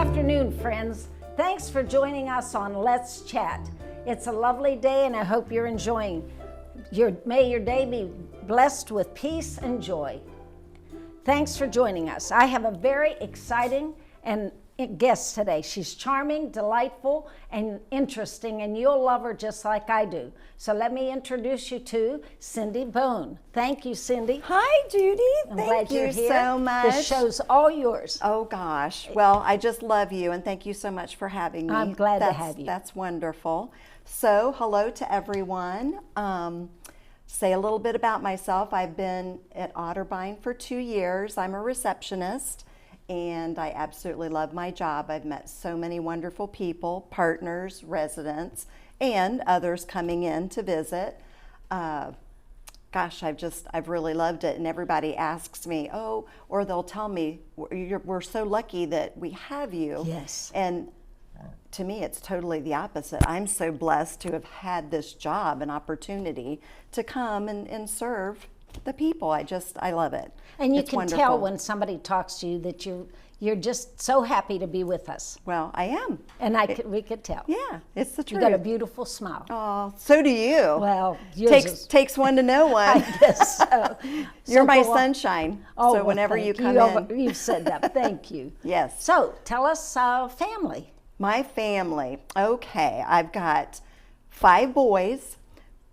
afternoon, friends. Thanks for joining us on Let's Chat. It's a lovely day and I hope you're enjoying. May your day be blessed with peace and joy. Thanks for joining us. I have a very exciting guest today. She's charming, delightful, and interesting, and you'll love her just like I do. So let me introduce you to Cindy Bone. Thank you, Cindy. Hi, Judy. Thank you here. So much. This show's all yours. Oh, gosh. Well, I just love you, and thank you so much for having me. I'm glad to have you. That's wonderful. So, hello to everyone. Say a little bit about myself. I've been at Otterbein for 2 years. I'm a receptionist, and I absolutely love my job. I've met so many wonderful people, partners, residents, and others coming in to visit. Gosh, I've really loved it. And everybody asks me, oh, or they'll tell me, we're so lucky that we have you. Yes. And to me, it's totally the opposite. I'm so blessed to have had this job and opportunity to come and serve the people. I love it. And you it's can wonderful. tell when somebody talks to you that you're just so happy to be with us. Well, I am. And we could tell. Yeah, it's the truth. You got a beautiful smile. Oh, so do you. Well, yours takes one to know one. I guess so. You're So my go on. sunshine. Oh, so well, whenever thank you come in. You've said that. Thank you. Yes. So tell us family. My family. Okay, I've got 5 boys.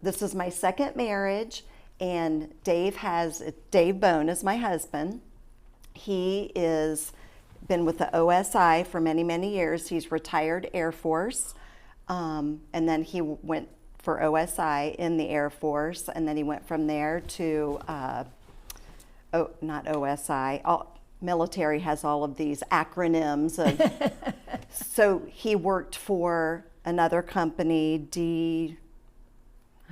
This is my second marriage, and Dave Bone is my husband. He is been with the OSI for many, many years. He's retired Air Force, and then he went for OSI in the Air Force, and then he went from there to, not OSI, military has all of these acronyms of, so he worked for another company,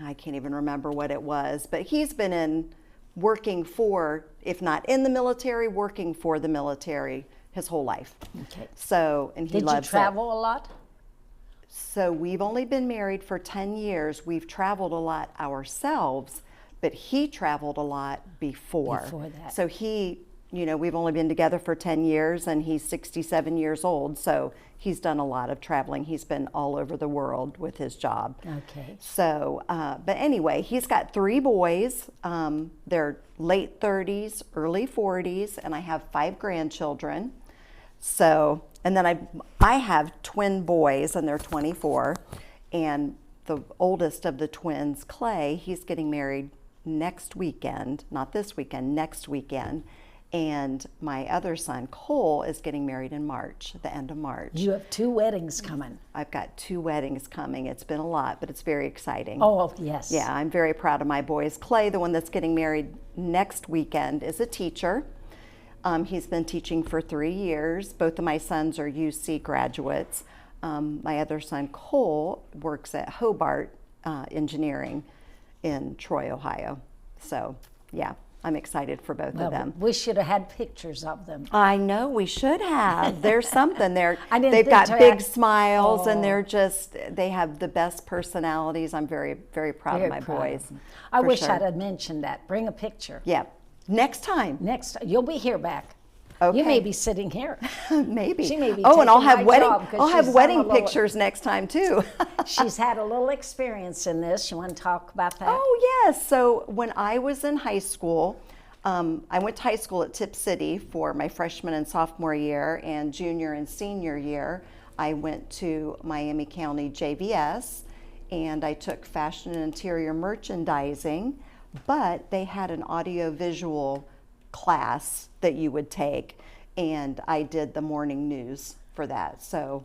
I can't even remember what it was, but he's been working for, if not in the military, working for the military his whole life. Okay. So, and he loves it. Did you travel a lot? So we've only been married for 10 years. We've traveled a lot ourselves, but he traveled a lot before. Before that. So we've only been together for 10 years, and he's 67 years old, so he's done a lot of traveling. He's been all over the world with his job. Okay. So, but anyway, he's got 3 boys. They're late 30s, early 40s, and I have 5 grandchildren. So, and then I have twin boys, and they're 24, and the oldest of the twins, Clay, he's getting married next weekend, not this weekend, next weekend. And my other son, Cole, is getting married in March, the end of March. You have 2 weddings coming. I've got 2 weddings coming. It's been a lot, but it's very exciting. Oh, yes. Yeah, I'm very proud of my boys. Clay, the one that's getting married next weekend, is a teacher. He's been teaching for 3 years. Both of my sons are UC graduates. My other son, Cole, works at Hobart Engineering in Troy, Ohio. So, yeah. I'm excited for both of them. We should have had pictures of them. I know, we should have. There's something there. I didn't They've think got to big ask- smiles, Oh. and they have the best personalities. I'm very, very proud of my boys. I for wish sure. I'd have mentioned that. Bring a picture. Yeah, next time. Next, you'll be here back. Okay. You may be sitting here. Maybe. She may be and I'll taking have my wedding. job 'cause I'll have she's wedding done a little- pictures next time too. She's had a little experience in this. You want to talk about that? Oh yes. So when I was in high school, I went to high school at Tip City for my freshman and sophomore year, and junior and senior year, I went to Miami County JVS, and I took fashion and interior merchandising, but they had an audio-visual class that you would take, and I did the morning news for that. So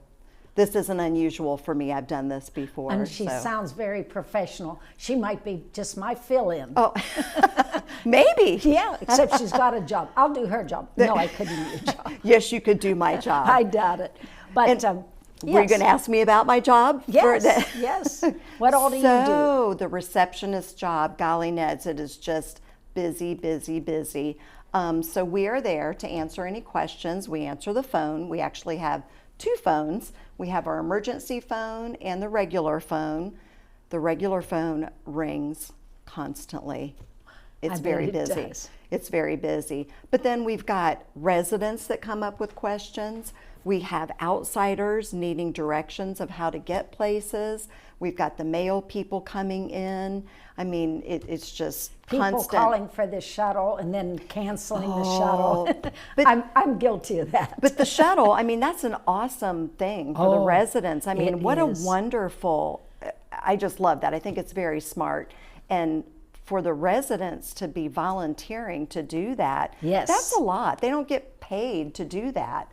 this isn't unusual for me. I've done this before. And she sounds very professional. She might be just my fill-in. Oh, maybe. Yeah, except she's got a job. I'll do her job. No, I couldn't do your job. Yes, you could do my job. I doubt it. But Were you going to ask me about my job? Yes, yes. What all do you do? So the receptionist job, golly Neds, it is just busy, busy, busy. So we are there to answer any questions. We answer the phone. We actually have 2 phones. We have our emergency phone and the regular phone. The regular phone rings constantly. It's I bet very it busy. does. It's very busy. But then we've got residents that come up with questions. We have outsiders needing directions of how to get places. We've got the mail people coming in. I mean, it's just People constant. calling for the shuttle and then canceling the Oh, shuttle. but- I'm guilty of that. But the shuttle, I mean, that's an awesome thing for the Oh, residents. I mean, it what is. a wonderful, I just love that. I think it's very smart. And for the residents to be volunteering to do that, Yes. that's a lot. They don't get paid to do that.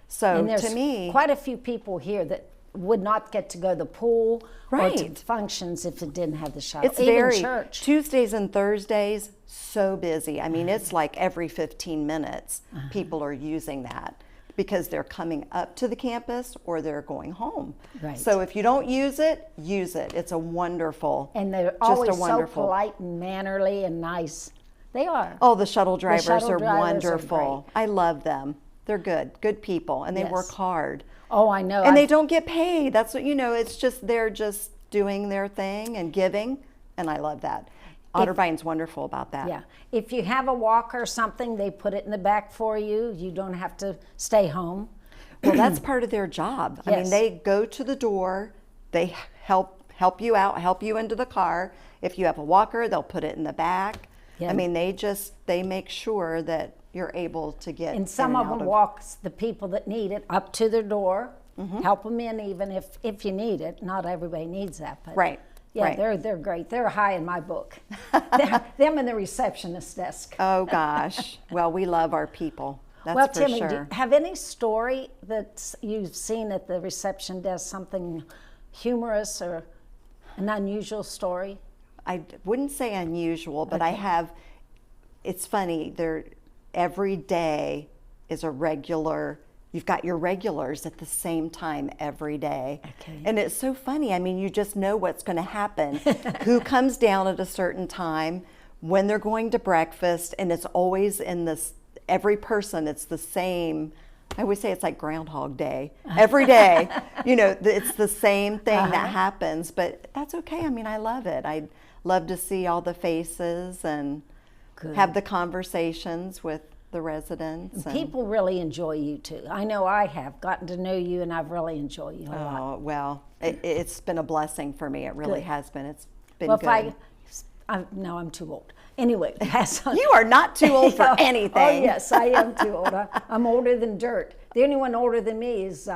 So And there's to me, quite a few people here that would not get to go to the pool or to Right. functions if it didn't have the shuttle. it's Even very, church. Tuesdays and Thursdays, so busy. I mean, it's like every 15 minutes people are using that because they're coming up to the campus or they're going home. Right. So if you don't use it, use it. It's a wonderful, And they're just always a wonderful. so polite and mannerly and nice. They are. Oh, the shuttle drivers shuttle are drivers are wonderful. I love them. They're good people, and they Yes. work hard. Oh, I know. And they don't get paid. That's what, it's just, they're just doing their thing and giving, and I love that. Otterbine's wonderful about that. Yeah. If you have a walker or something, they put it in the back for you. You don't have to stay home. Well, that's part of their job. I mean, Yes. they go to the door, they help you out, help you into the car. If you have a walker, they'll put it in the back. Yeah. I mean, they make sure that you're able to get And some in of and them out walks the people that need it up to their door, Mm-hmm. help them in even if you need it. Not everybody needs that, but Right, yeah, right. they're great. They're high in my book. Them and the receptionist desk. Oh gosh. Well, we love our people. That's well, for Timmy, sure. do you have any story that you've seen at the reception desk, something humorous or an unusual story? I wouldn't say unusual, but I have. It's funny. Every day is a regular. You've got your regulars at the same time every day. Okay. And it's so funny. I mean, you just know what's going to happen. Who comes down at a certain time, when they're going to breakfast, and it's always in this, every person, it's the same. I always say it's like Groundhog Day. Every day, it's the same thing that happens, but that's okay. I mean, I love it. I love to see all the faces and have the conversations with the residents. And, People really enjoy you too. I know I have gotten to know you, and I've really enjoyed you a lot. oh, well, it's been a blessing for me. It really Good. has been. It's been Well, good. no, I'm too old. Anyway, pass on. You are not too old for anything. Oh yes, I am too old. I'm older than dirt. The only one older than me is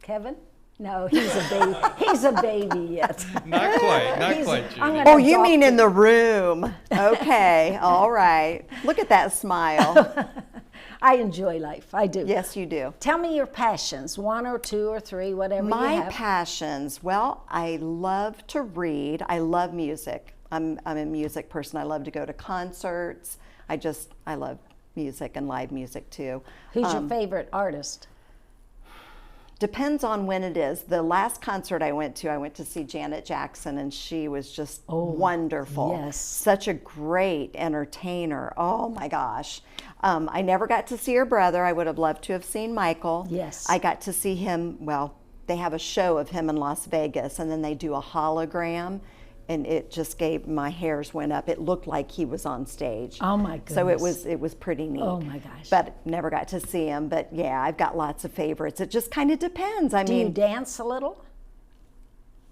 Kevin. No, he's a baby. He's a baby yet. Not quite, Judy. I'm gonna Oh, you adopt mean in him. the room. Okay, all right. Look at that smile. I enjoy life. I do. Yes, you do. Tell me your passions, 1 or 2 or 3, whatever you My have. passions, well, I love to read. I love music. I'm a music person. I love to go to concerts. I love music and live music too. Who's your favorite artist? Depends on when it is. The last concert I went to see Janet Jackson, and she was just wonderful. yes. Such a great entertainer. Oh my gosh. I never got to see her brother. I would have loved to have seen Michael. Yes. I got to see him, well, they have a show of him in Las Vegas, and then they do a hologram, and it just my hairs went up. It looked like he was on stage. Oh my So goodness. it was pretty neat. Oh my gosh. But never got to see him. But yeah, I've got lots of favorites. It just kind of depends. I Do you mean, dance a little?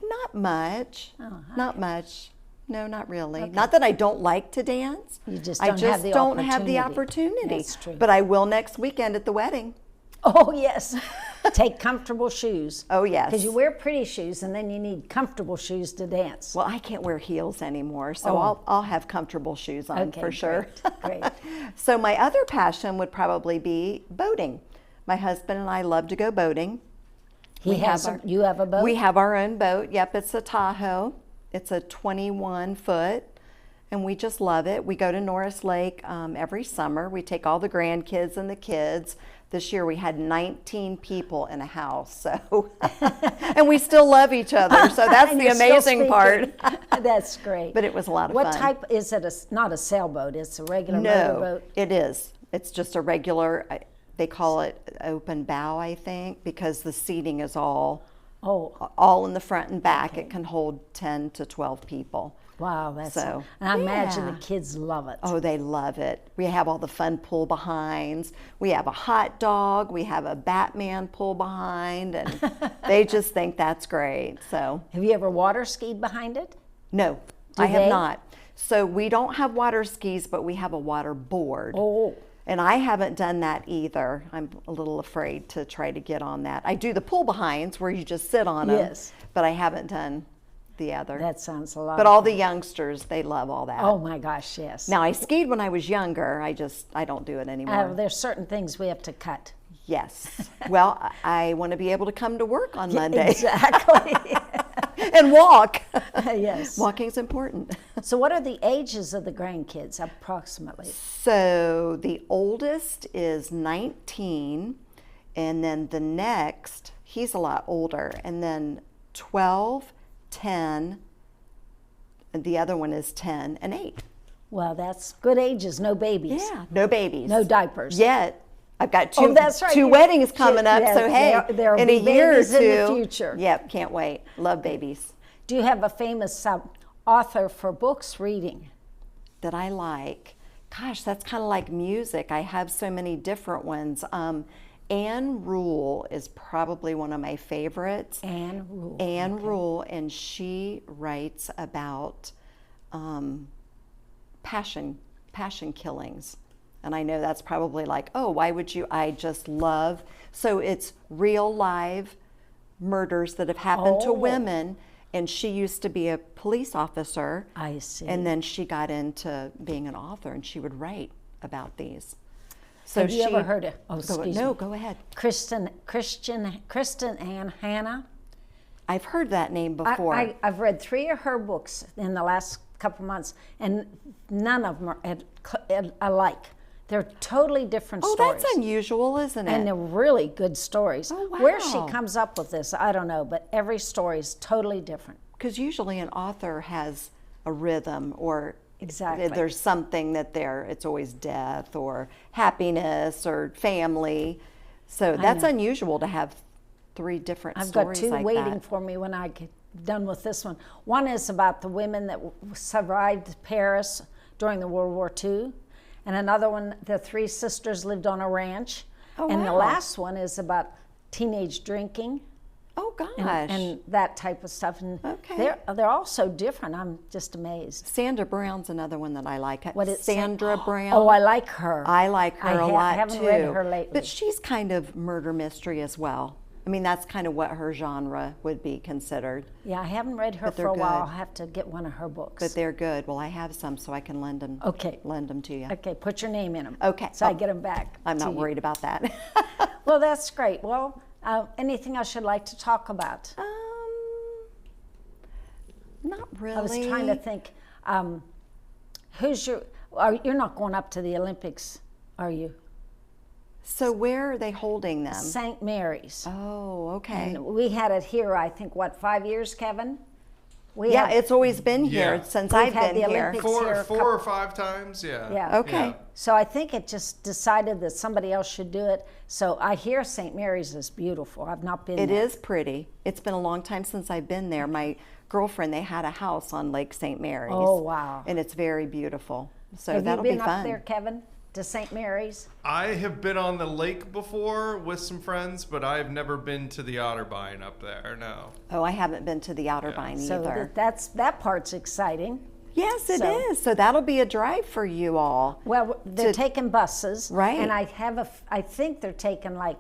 not much. Oh, Not much. No, not really. Not that I don't like to dance. You just I don't just have the don't have the opportunity. opportunity. That's true. But I will next weekend at the wedding. Oh yes. Take comfortable shoes. Oh, yes. Because you wear pretty shoes, and then you need comfortable shoes to dance. Well, I can't wear heels anymore, so I'll have comfortable shoes on Okay, for sure. great. So my other passion would probably be boating. My husband and I love to go boating. You have a boat? We have our own boat. Yep, it's a Tahoe. It's a 21 foot, and we just love it. We go to Norris Lake every summer. We take all the grandkids and the kids. This year we had 19 people in a house, so and we still love each other. So that's And the you're still amazing part. speaking. That's great. But it was a lot of What fun. type is it? Not a sailboat. It's a regular No, motorboat. it is. It's just a regular. They call it open bow, I think, because the seating is all Oh, all in the front and back. Okay. It can hold 10 to 12 people. wow, that's So, and I imagine the yeah. kids love it. Oh, they love it. We have all the fun pull behinds. We have a hot dog. We have a Batman pull behind, and they just think that's great. So, Have you ever water skied behind it? no, Do I have they? not. So we don't have water skis, but we have a water board. Oh, And I haven't done that either. I'm a little afraid to try to get on that. I do the pull behinds where you just sit on them, Yes. but I haven't done the other. that sounds a lot. But all the youngsters, they love all that. Oh my gosh, yes. Now I skied when I was younger. I don't do it anymore. There's certain things we have to cut. Yes. Well, I want to be able to come to work on Monday Exactly. and walk. Yes. Walking's important. So, what are the ages of the grandkids approximately? So the oldest is 19, and then the next, he's a lot older, and then 12, 10, and the other one is 10 and 8. Well, that's good ages. No babies. Yeah, no babies. No diapers. Yet. I've got two, Oh, that's right. two weddings coming up, Yeah, so hey, there'll in be a year or babies two. in the future. Yep, can't wait. Love babies. Do you have a famous author for books reading? That I like. Gosh, that's kind of like music. I have so many different ones. Anne Rule is probably one of my favorites. Anne Rule. Anne Rule, and she writes about passion killings. And I know that's probably like, oh, why would you? I just love. So it's real live murders that have happened to Oh. women. And she used to be a police officer. I see. And then she got into being an author, and she would write about these. So Have you ever heard of? Oh, excuse no, me. go ahead. Kristen Ann Hannah. I've heard that name before. I've read 3 of her books in the last couple months, and none of them are alike. They're totally different oh, stories. that's unusual, isn't it? And they're really good stories. Oh, Where she wow. comes up with this, I don't know, but every story is totally different. Because usually an author has a rhythm, or Exactly. there's something that it's always death or happiness or family. So that's know. unusual to have 3 different I've got stories 2 like waiting that. for me when I get done with this one. One is about the women that survived Paris during the World War II. And another one, the 3 sisters lived on a ranch. Oh, and the wow. last one is about teenage drinking Oh gosh. and that type of stuff. And Okay. they're all so different. I'm just amazed. Sandra Brown's another one that I like. What is Sandra Brown? Oh, I like her. I like her a lot I haven't too. read her lately. But she's kind of murder mystery as well. I mean, that's kind of what her genre would be considered. Yeah, I haven't read her But for they're a while. good. I'll have to get one of her books. But they're good. Well, I have some, so I can lend them. Okay. Lend them to you. Okay, put your name in them. Okay. So I Oh, get them back. I'm to not you. worried about that. Well, that's great. Well, anything else you'd like to talk about? Not really. I was trying to think. You're not going up to the Olympics, are you? So where are they holding them? St. Mary's. Oh, okay. And we had it here, I think, 5 years, Kevin? We Yeah, had- it's always been here Yeah. since We've I've had been the here. Olympics Four, here a four couple- or 5 times, yeah. Yeah. Okay. So I think it just decided that somebody else should do it. So I hear St. Mary's is beautiful. I've not been It there. is pretty. It's been a long time since I've been there. My girlfriend, they had a house on Lake St. Mary's. Oh, wow. And it's very beautiful. So Have that'll you been be up fun. there, Kevin, to St. Mary's? I have been on the lake before with some friends, but I've never been to the Otterbein up there, no. Oh, I haven't been to the Otterbein So either. that part's exciting. Yes, it so- is. So that'll be a drive for you all. Well, they're To- taking buses, Right. And I think they're taking like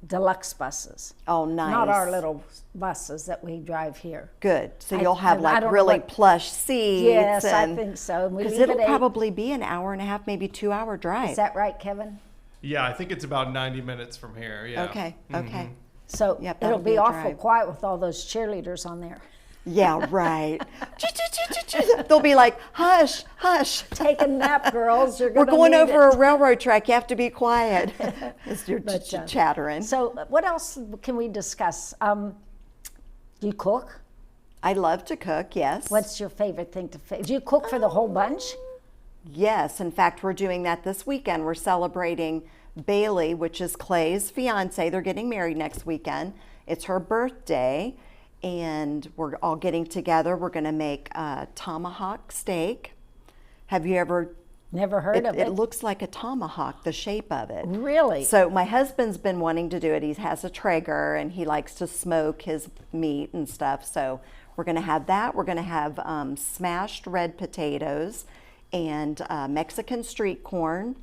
deluxe buses, Oh, nice. not our little buses that we drive here. Good. So I- you'll have and I like don't know really what- plush seats. Yes, I and- think so. And we Because leave it'll at 8. probably be an hour and a half, maybe 2-hour drive. Is that right, Kevin? Yeah, I think it's about 90 minutes from here, yeah. Okay, okay. So Yep, it'll that'll be be a awful drive. quiet with all those cheerleaders on there. Yeah, right. They'll be like, hush, hush. Take a nap, girls. You're We're gonna going need over it. a railroad track. You have to be quiet. As you're But, chattering. So what else can we discuss? Do you cook? I love to cook, yes. What's your favorite thing to do you cook for the whole bunch? Yes, in fact, we're doing that this weekend. We're celebrating Bailey, which is Clay's fiance. They're getting married next weekend. It's her birthday, and we're all getting together. We're going to make a tomahawk steak. Have you ever? Never heard of it. It looks like a tomahawk, the shape of it. Really? So my husband's been wanting to do it. He has a Traeger, and he likes to smoke his meat and stuff. So we're going to have that. We're going to have smashed red potatoes and Mexican street corn.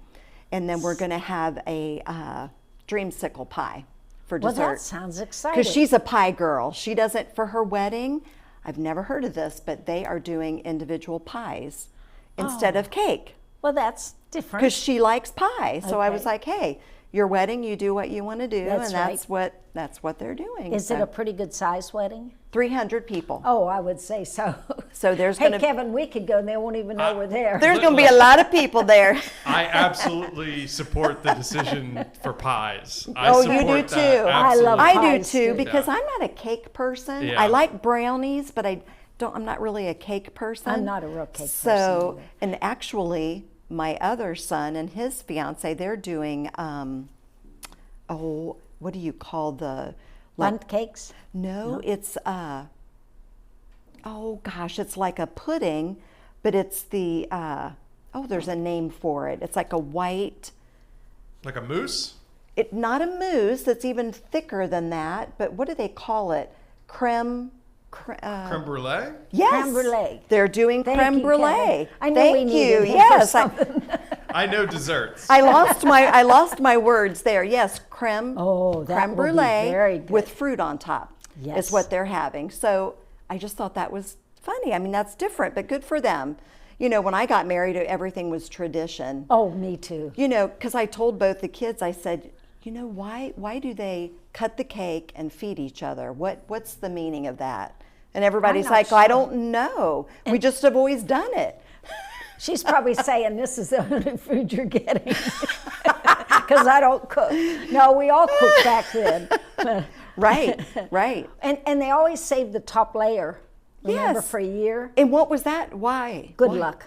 And then we're going to have a dreamsicle pie for dessert. Well, that sounds exciting. Because she's a pie girl. She doesn't, for her wedding, I've never heard of this, but they are doing individual pies instead of cake. Well, that's different. Because she likes pie. So I Okay. was like, hey, your wedding, you do what you want to do. That's and that's what they're doing. Is it a pretty good size wedding? 300 people. Oh, I would say so. So there's Hey, going to Kevin, we could go and they won't even know we're there. there's going to be a lot of people there. I absolutely support the decision for pies. I Oh, you support do that, too. I love absolutely. I do pies, too too. because Yeah. I'm not a cake person. Yeah. I like brownies, but I'm not really a cake person. I'm not a real cake person So, either. and actually, my other son and his fiance, they're doing, what do you call the, Bundt cakes? no, it's, it's like a pudding, but it's the, there's a name for it. It's like a white, Like a mousse? not a mousse, it's even thicker than that, but what do they call it? Creme Creme brulee? yes. Creme brulee. They're doing Thank creme you, brulee. Kevin. I knew Thank we you. needed him for Yes. something. I know desserts. I lost my words there. Yes, creme Oh, that creme will be brulee very good. with fruit on top Yes. is what they're having. So I just thought that was funny. I mean, that's different, but good for them. You know, when I got married, everything was tradition. Oh, me too. You know, because I told both the kids, I said, you know, why do they cut the cake and feed each other? What's the meaning of that? And everybody's not like, I sure. don't know. We just have always done it. She's probably saying this is the only food you're getting because I don't cook. No, we all cooked back then. Right, right. And they always save the top layer. Remember, Yes. for a year. And what was that? Why? Good Why? luck,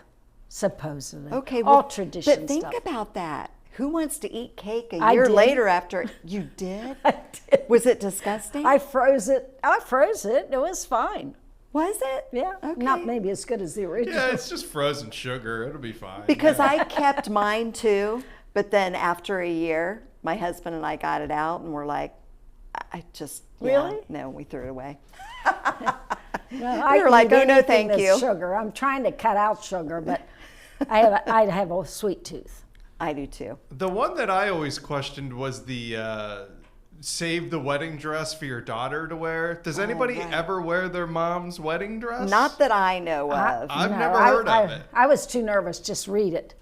supposedly. Okay, all well, tradition but think stuff. about that. Who wants to eat cake a I year did. later after you did? I did. Was it disgusting? I froze it. It was fine. Was it? Yeah, Okay. not maybe as good as the original. Yeah, it's just frozen sugar. It'll be fine. Because I kept mine too, but then after a year, my husband and I got it out and we're like, I just Really? no, we threw it away. Well, We were like, eat "Oh, no, anything thank that's you." Sugar. I'm trying to cut out sugar, but I have a sweet tooth. I do too. The one that I always questioned was the save the wedding dress for your daughter to wear. Does anybody right. ever wear their mom's wedding dress? Not that I know of. I've No, never heard of it. I was too nervous. Just read it.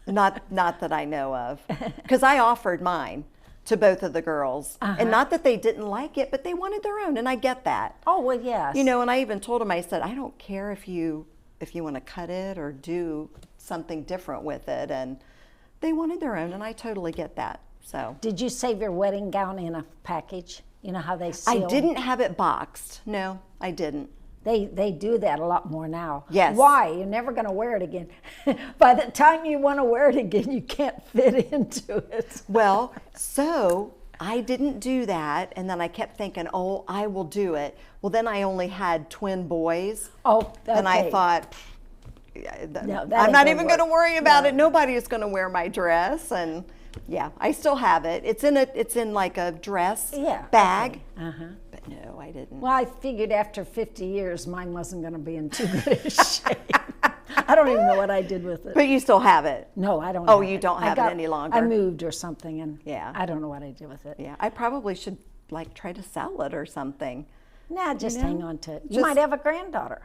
Not that I know of. Because I offered mine to both of the girls. And not that they didn't like it, but they wanted their own, and I get that. Oh well, yes. You know, and I even told them, I said, I don't care if you want to cut it or do something different with it. And they wanted their own, and I totally get that. So Did you save your wedding gown in a package? You know how they seal? I didn't have it boxed. No, I didn't. They do that a lot more now. Yes. Why? You're never going to wear it again. By the time you want to wear it again, you can't fit into it. Well, so I didn't do that, and then I kept thinking, oh, I will do it. Well, then I only had twin boys. Oh, And I okay. thought, No, that I'm ain't not gonna even going to work. worry about No. it. Nobody is going to wear my dress, and yeah, I still have it. It's in like a dress Yeah, bag. okay. Uh-huh. But no, I didn't. Well, I figured after 50 years, mine wasn't going to be in too good a shape. I don't even know what I did with it. But you still have it. No, I don't. Oh, have you it. don't I have it any longer. I moved or something, and Yeah. I don't know what I did with it. Yeah, I probably should like try to sell it or something. Nah, just know, hang on to it. You just- might have a granddaughter.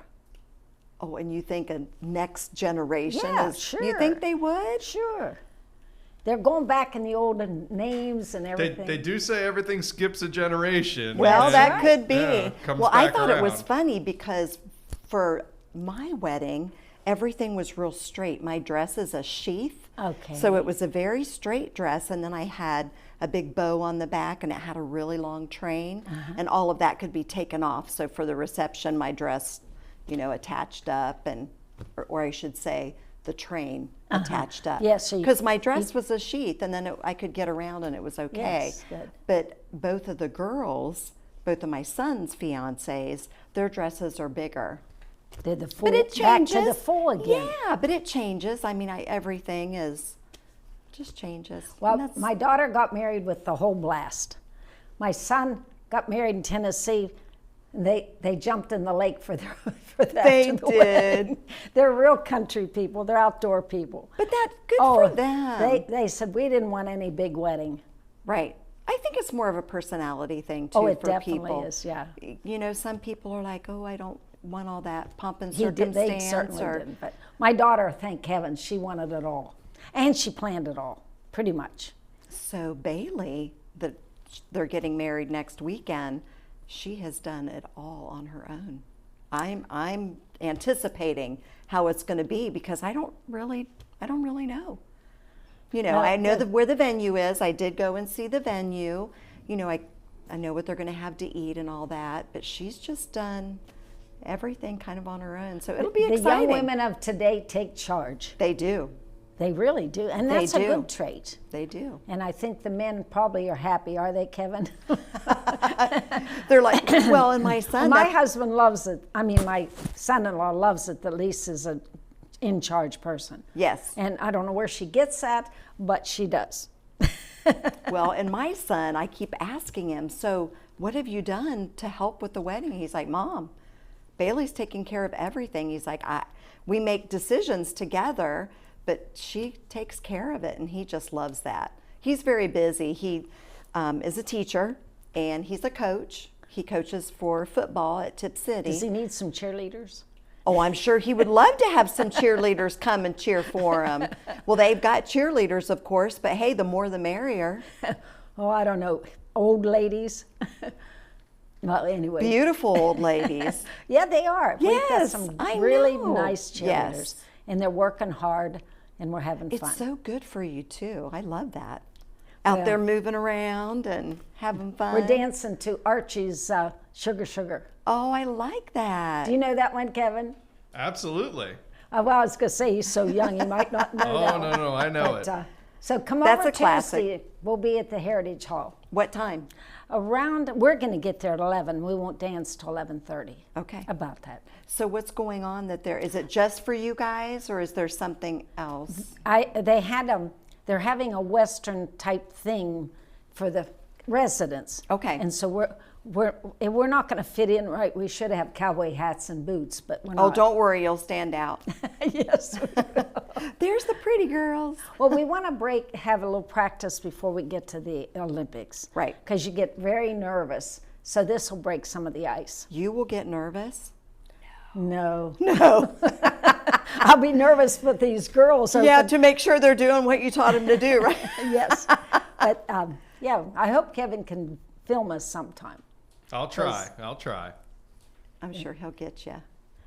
Oh, and you think a next generation Yeah, is? sure. You think they would? Sure. They're going back in the old names and everything. They do say everything skips a generation. Well, and that right. could be. yeah, comes Well, I back thought it was around. funny because for my wedding, everything was real straight. My dress is a sheath. Okay. So it was a very straight dress, and then I had a big bow on the back, and it had a really long train, and all of that could be taken off. So for the reception, my dress, attached up, and or I should say, the train attached up. Yeah, so because my dress was a sheath, and then I could get around, and it was okay. Yes, good. But both of the girls, both of my son's fiancés, their dresses are bigger. Did the full, But it changes. back to the full again. Yeah, but it changes. I mean, everything just changes. Well, my daughter got married with the whole blast. My son got married in Tennessee. And they jumped in the lake for their They did. wedding. They're real country people. They're outdoor people. But that's good for them. They said we didn't want any big wedding. Right. I think it's more of a personality thing too Oh, it for definitely people. is, yeah. You know, some people are like, oh, I don't want all that pomp and They circumstance. certainly didn't. But my daughter, thank heaven, she wanted it all. And she planned it all, pretty much. So Bailey, they're getting married next weekend. She has done it all on her own. I'm anticipating how it's going to be because I don't really know. You know, I know where the venue is. I did go and see the venue. You know, I know what they're going to have to eat and all that. But she's just done everything kind of on her own. So it'll be exciting. The young women of today take charge. They do. They really do. And that's a good trait. They do. And I think the men probably are happy, are they, Kevin? They're like, well, and my son. My husband loves it. I mean, my son-in-law loves it that Lisa's an in-charge person. Yes. And I don't know where she gets that, but she does. Well, and my son, I keep asking him, so what have you done to help with the wedding? He's like, Mom, Bailey's taking care of everything. He's like, we make decisions together, but she takes care of it, and he just loves that. He's very busy. He is a teacher, and he's a coach. He coaches for football at Tip City. Does he need some cheerleaders? Oh, I'm sure he would love to have some cheerleaders come and cheer for him. Well, they've got cheerleaders, of course, but hey, the more the merrier. Oh, I don't know. Old ladies. Well, anyway. Beautiful old ladies. Yeah, they are. Yes, We've got some I really know. nice cheerleaders. Yes. And they're working hard, and we're having fun. It's so good for you, too. I love that. Out there moving around and having fun. We're dancing to Archie's Sugar Sugar. Oh, I like that. Do you know that one, Kevin? Absolutely. Well, I was going to say he's so young, you might not know that one. No, I know it. So come That's over a classic. Tuesday. We'll be at the Heritage Hall. What time? We're going to get there at 11. We won't dance till 11:30. Okay. About that. So what's going on is it just for you guys, or is there something else? They're having a Western type thing for the residents. Okay. And so we're not going to fit in right. We should have cowboy hats and boots, but we're not. Oh, don't worry, you'll stand out. Yes. We will. There's the pretty girls. Well, we want to have a little practice before we get to the Olympics. Right. Because you get very nervous. So this will break some of the ice. You will get nervous? No. No. I'll be nervous with these girls. Yeah, to make sure they're doing what you taught them to do, right? Yes. But yeah, I hope Kevin can film us sometime. I'll try. I'm sure he'll get you.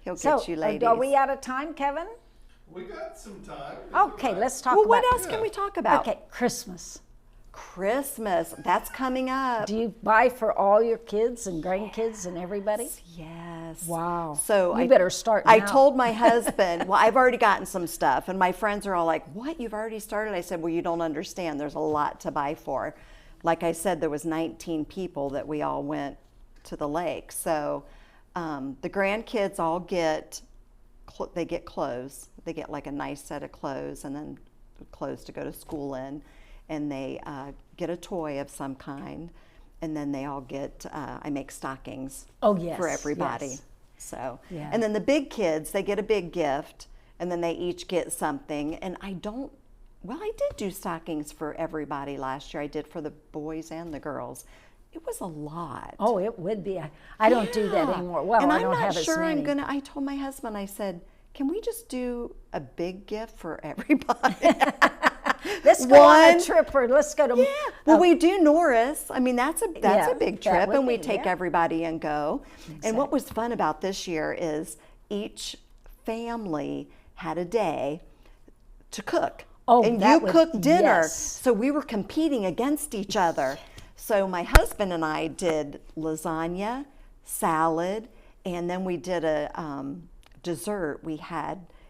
He'll So, get you, ladies. are we out of time, Kevin? We got some time. Okay, let's talk Well, about. what else can we talk about? Okay, Christmas. Christmas, that's coming up. Do you buy for all your kids and grandkids and everybody? Yes. Wow. So you better start I now. told my husband, well, I've already gotten some stuff, and my friends are all like, what, you've already started? I said, well, you don't understand. There's a lot to buy for. Like I said, there was 19 people that we all went to the lake. So the grandkids all get clothes. They get like a nice set of clothes and then clothes to go to school in. And they get a toy of some kind. And then they all get, I make stockings for everybody. Yes. So, Yeah. and then the big kids, they get a big gift. And then they each get something. And I did do stockings for everybody last year. I did for the boys and the girls. It was a lot. Oh, it would be. I don't do that anymore. Well, and I I'm don't not have sure as many. I told my husband, I said, can we just do a big gift for everybody? Let's go on a trip, or let's go to. Yeah. Well, we do Norris. I mean, that's a big that trip, would and we be, take yeah. everybody and go. And what was fun about this year is each family had a day to cook. Oh, and that you would- cooked dinner. yes. So we were competing against each other. So my husband and I did lasagna, salad, and then we did a dessert.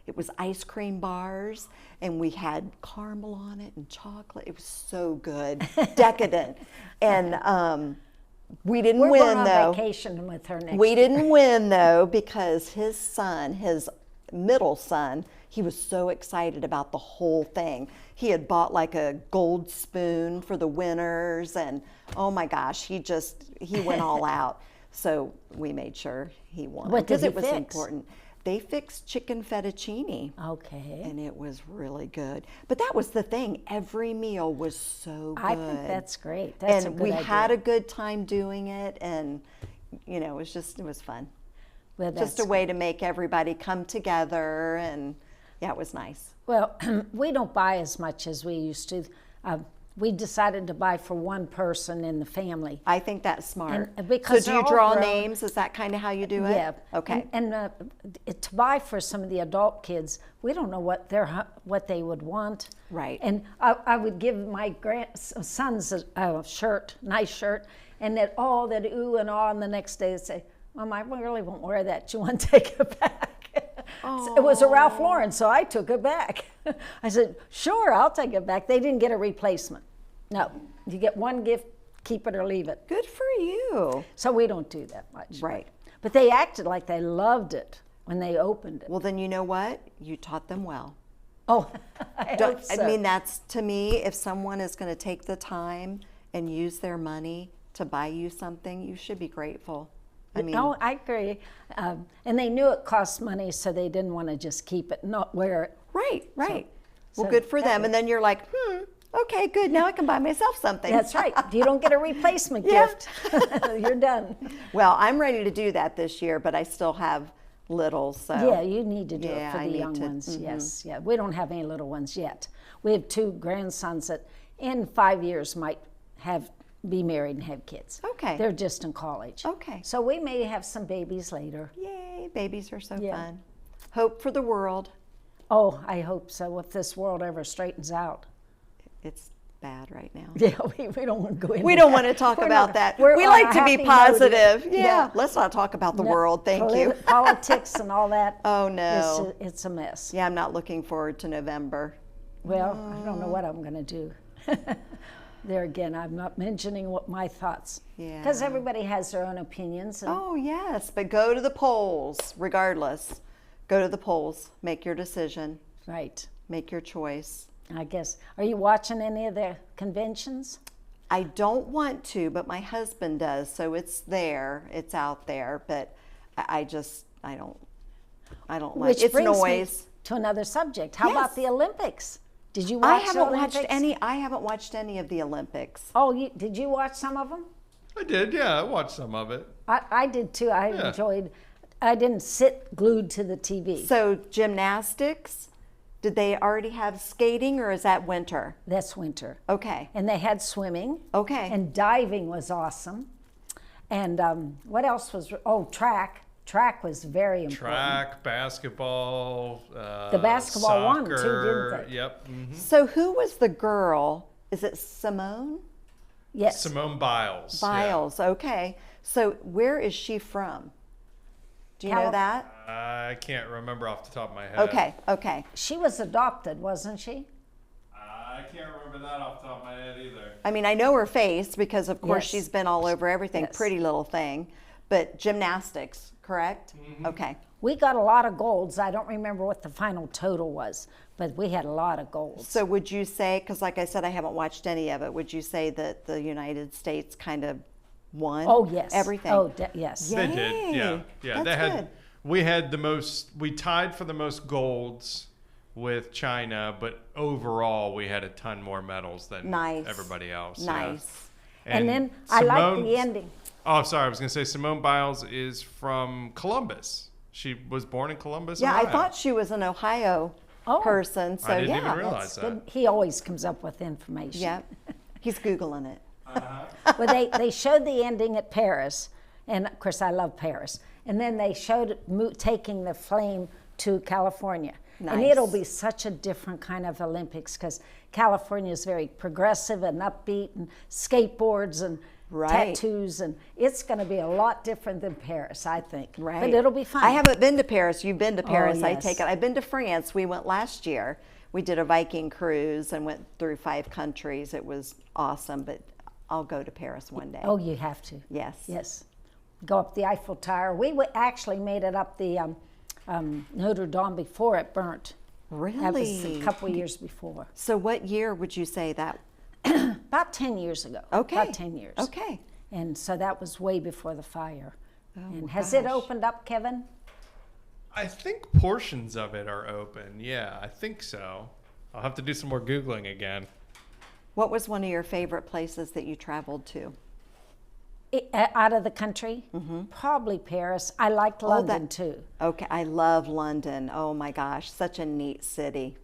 It was ice cream bars, and we had caramel on it and chocolate. It was so good, decadent. And We didn't We're win going on though. vacation with her next We year. didn't win though because his son, his middle son, he was so excited about the whole thing. He had bought like a gold spoon for the winners, and oh my gosh, he went all out. So we made sure he won What did because he it was fix? important. They fixed chicken fettuccine. Okay. And it was really good. But that was the thing. Every meal was so good. I think that's great. That's a and good we idea. had a good time doing it, and it was fun. Well, Just that's a way to make everybody come together, and yeah, it was nice. Well, we don't buy as much as we used to. We decided to buy for one person in the family. I think that's smart. And because so do you they're all draw grown. names? Is that kind of how you do it? Yeah. Okay. And to buy for some of the adult kids, we don't know what they would want. Right. And I would give my sons a shirt, nice shirt, and that ooh and ah, and the next day they'd say, Mom, I really won't wear that. Do you want to take it back? It was a Ralph Lauren, so I took it back. I said, sure, I'll take it back. They didn't get a replacement. No, you get one gift, keep it or leave it. Good for you. So we don't do that much. Right. But they acted like they loved it when they opened it. Well, then you know what? You taught them well. Oh, I hope so. I mean, that's, to me, if someone is going to take the time and use their money to buy you something, you should be grateful. I mean, oh, I agree. And they knew it cost money, so they didn't want to just keep it, not wear it. right. Well, so good for that them. was- And then you're like, okay, good. Now I can buy myself something. That's right. You don't get a replacement Yeah. gift. You're done. Well, I'm ready to do that this year, but I still have little, so. Yeah, you need to do Yeah, it for I the need young to, ones. Yes, yeah. We don't have any little ones yet. We have 2 grandsons that in 5 years might be married and have kids. Okay. They're just in college. Okay. So we may have some babies later. Yay, babies are so Yeah. fun. Hope for the world. Oh, I hope so, if this world ever straightens out. It's bad right now. Yeah, we don't want to go into We don't that. want to talk We're about not- that. we're We on like a to be happy note positive. here. Yeah, let's not talk about the No, world. Thank you. Politics and all that. Oh, no. It's a mess. Yeah, I'm not looking forward to November. Well, I don't know what I'm going to do. There again, I'm not mentioning what my thoughts. Yeah. Because everybody has their own opinions. And Oh, yes, but go to the polls regardless. Go to the polls. Make your decision. Right. Make your choice. I guess. Are you watching any of the conventions? I don't want to, but my husband does, so it's there. It's out there, but I don't like Which it's brings noise. me to another subject. How Yes. about the Olympics? Did you watch I the haven't watched Olympics? any. I haven't watched any of the Olympics. Oh, did you watch some of them? I did, yeah. I watched some of it. I did too. I Yeah. enjoyed. I didn't sit glued to the TV. So gymnastics, did they already have skating, or is that winter? That's winter. Okay. And they had swimming. Okay. And diving was awesome. And what else was? Oh, track. Track was very important. Track, basketball, The basketball won, too, soccer. didn't they? Yep. So who was the girl? Is it Simone Yes. Simone Biles. Biles? Okay. So where is she from? Do you know Cali- that? Yeah. I can't remember off the top of my head. Okay. Okay. She was adopted, wasn't she? I can't remember that off the top of my head either. I mean, I know her face because, of course, Yes. she's been all over everything. Yes. Pretty little thing. But gymnastics, correct? Okay. We got a lot of golds. I don't remember what the final total was, but we had a lot of golds. So would you say, because like I said, I haven't watched any of it, would you say that the United States kind of won Oh, yes. everything? Oh, yes. Yeah. They did, yeah. Yeah, they That's had. good. We had the most. We tied for the most golds with China, but overall we had a ton more medals than Nice. everybody else. yeah. Nice. And then I like the ending. Oh, sorry. I was going to say Simone Biles is from Columbus. She was born in Columbus. Yeah, I Ohio. thought she was an Ohio Oh. person. So I didn't yeah. even realize that. Good. He always comes up with information. Yeah. He's Googling it. Well, they showed the ending at Paris, and of course I love Paris. And then they showed it taking the flame to California. And Nice. it'll be such a different kind of Olympics because California is very progressive and upbeat and skateboards and Right. tattoos, and it's going to be a lot different than Paris, I think. Right. But it'll be fun. I haven't been to Paris. You've been to Paris. I yes. take it. I've been to France. We went last year. We did a Viking cruise and went through 5 countries. It was awesome. But I'll go to Paris one day. Oh, you have to. Yes. Yes. Go up the Eiffel Tower. We actually made it up the Notre Dame before it burnt. Really? That was a couple of years before. So what year would you say that? About 10 years ago. Okay. About 10 years. Okay. And so that was way before the fire. Oh, and has it gosh. opened up, Kevin? I think portions of it are open. Yeah, I think so. I'll have to do some more Googling again. What was one of your favorite places that you traveled to? Out of the country? Probably Paris. I liked London too. Okay, I love London. Oh my gosh, such a neat city.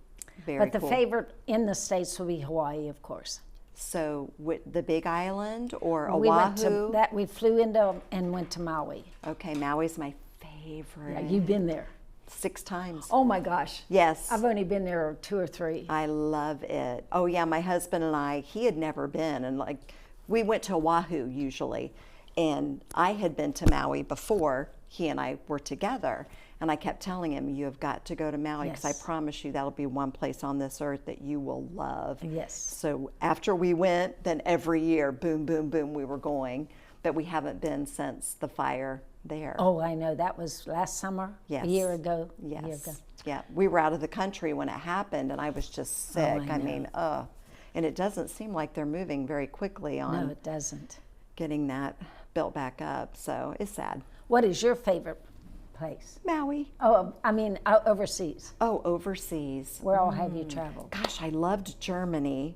Very But the cool. favorite in the States would be Hawaii, of course. So with the Big Island or We Oahu? went to that. We flew into and went to Maui. Okay, Maui's my favorite. Yeah, you've been there. 6 times. Oh my gosh. Yes. I've only been there 2 or 3. I love it. Oh yeah, my husband and I, he had never been, and like we went to Oahu usually, and I had been to Maui before he and I were together, and I kept telling him, you have got to go to Maui because Yes. I promise you that'll be one place on this earth that you will love. Yes. So after we went, then every year, boom, boom, boom, we were going, but we haven't been since the fire there. Oh, I know. That was last summer. Yes. A year ago. Yes. A year ago. Yeah. We were out of the country when it happened, and I was just sick. I I know. mean, and it doesn't seem like they're moving very quickly No, on it doesn't. getting that built back up. So it's sad. What is your favorite place? Maui. Oh, I mean, overseas. Oh, overseas. Where all have you traveled? Gosh, I loved Germany.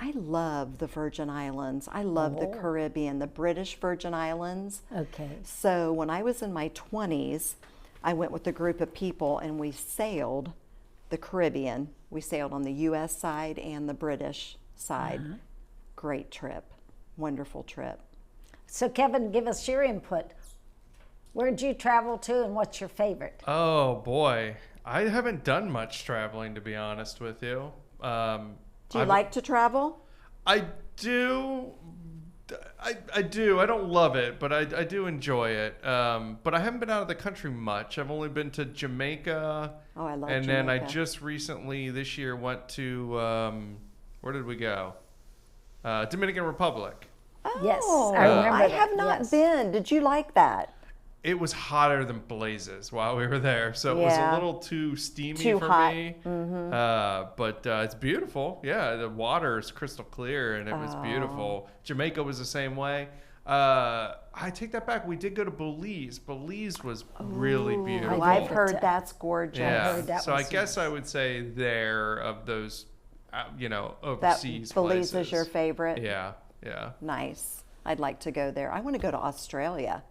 I love the Virgin Islands. I love the Caribbean, the British Virgin Islands. Okay. So when I was in my 20s, I went with a group of people and we sailed the Caribbean. We sailed on the U.S. side and the British side. Great trip. Wonderful trip. So, Kevin, give us your input. Where'd you travel to, and what's your favorite? Oh boy, I haven't done much traveling, to be honest with you. Do you like to travel? I do. I do. I don't love it, but I do enjoy it. But I haven't been out of the country much. I've only been to Jamaica. Oh, I love And then I Jamaica. just recently this year went to where did we go? Dominican Republic. Yes, Oh, I remember I that, have not yes. been. Did you like that? It was hotter than blazes while we were there, so it was a Yeah. little too steamy Too for hot. me. But it's beautiful. Yeah, the water is crystal clear, and it was beautiful. Jamaica was the same way. I take that back. We did go to Belize. Belize was really beautiful. Oh, I've did heard too. that's gorgeous. Yeah. heard that So I was guess nice. I would say there of those, That overseas Belize places. is your favorite? Yeah. Yeah. Nice. I'd like to go there. I want to go to Australia.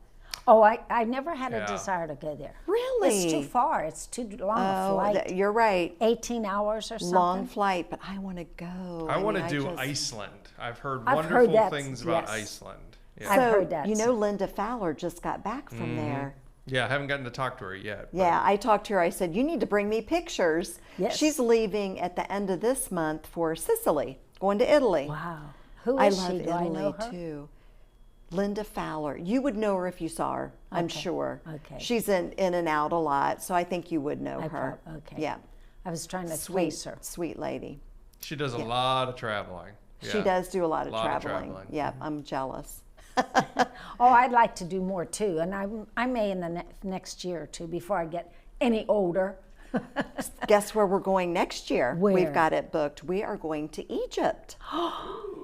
Oh, I never had a Yeah. desire to go there. Really? It's too far. It's too long a Oh, flight. you're right. 18 hours or something. Long flight, but I want to go. I want to mean, do just- Iceland. I've heard I've wonderful heard that, things about yes. Iceland. So, Yeah. I've heard that. you know, Linda Fowler just got back from there. Yeah, I haven't gotten to talk to her yet. but- Yeah, I talked to her. I said, you need to bring me pictures. Yes. She's leaving at the end of this month for Sicily, going to Italy. Wow. Who I is love she? Do I know Italy her? too. Linda Fowler. You would know her if you saw her, I'm Okay. sure. Okay. She's in and out a lot, so I think you would know her. Okay. Yeah. I was trying to Sweet, place her. sweet lady. She does a lot of traveling. She Yeah. does do a lot of Lot of traveling. traveling. Yeah, I'm jealous. Oh, I'd like to do more too, and I may in the next year or two before I get any older. Guess where we're going next year? Where? We've got it booked. We are going to Egypt.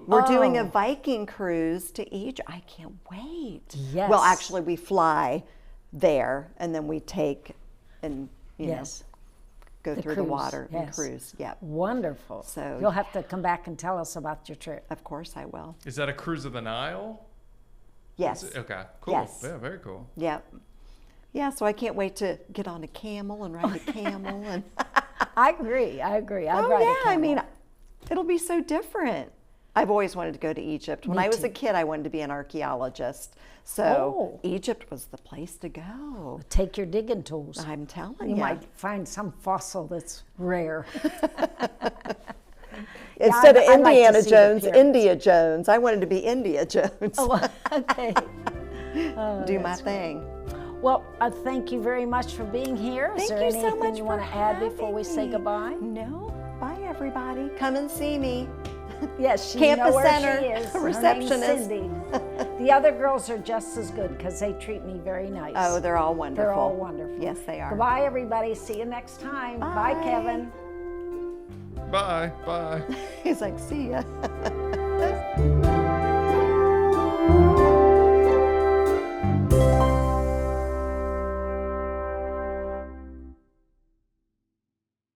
We're doing a Oh. Viking cruise to Egypt. I can't wait. Yes. Well, actually, we fly there and then we take and Yes. go The through cruise, the water and yes. cruise. Yep. Wonderful. So- you'll have to come back and tell us about your trip. Of course, I will. Is that a cruise of the Nile? Yes. Is it- Okay, cool. Yes. Yeah, very cool. Yep. Yeah. So I can't wait to get on a camel and ride a camel and. I agree. I'd Oh ride a yeah, I camel. mean, it'll be so different. I've always wanted to go to Egypt. When Me I was too. a kid, I wanted to be an archaeologist. So Oh. Egypt was the place to go. Take your digging tools. I'm telling You you. might find some fossil that's rare. Instead of I'd like to Indiana see the Jones, pyramids. India Jones. I wanted to be India Jones. Okay. Do my thing. Well, thank you very much for being here. Is Thank there you so anything much you for want to add before we having say me. goodbye? No. Bye, everybody. Come and see me. Yes, you Campus know where center she is. receptionist. Her name's Cindy. The other girls are just as good because they treat me very nice. Oh, they're all wonderful. They're all wonderful. Yes, they are. Goodbye, everybody. See you next time. Bye, Bye. Kevin. Bye. Bye. He's like, see ya.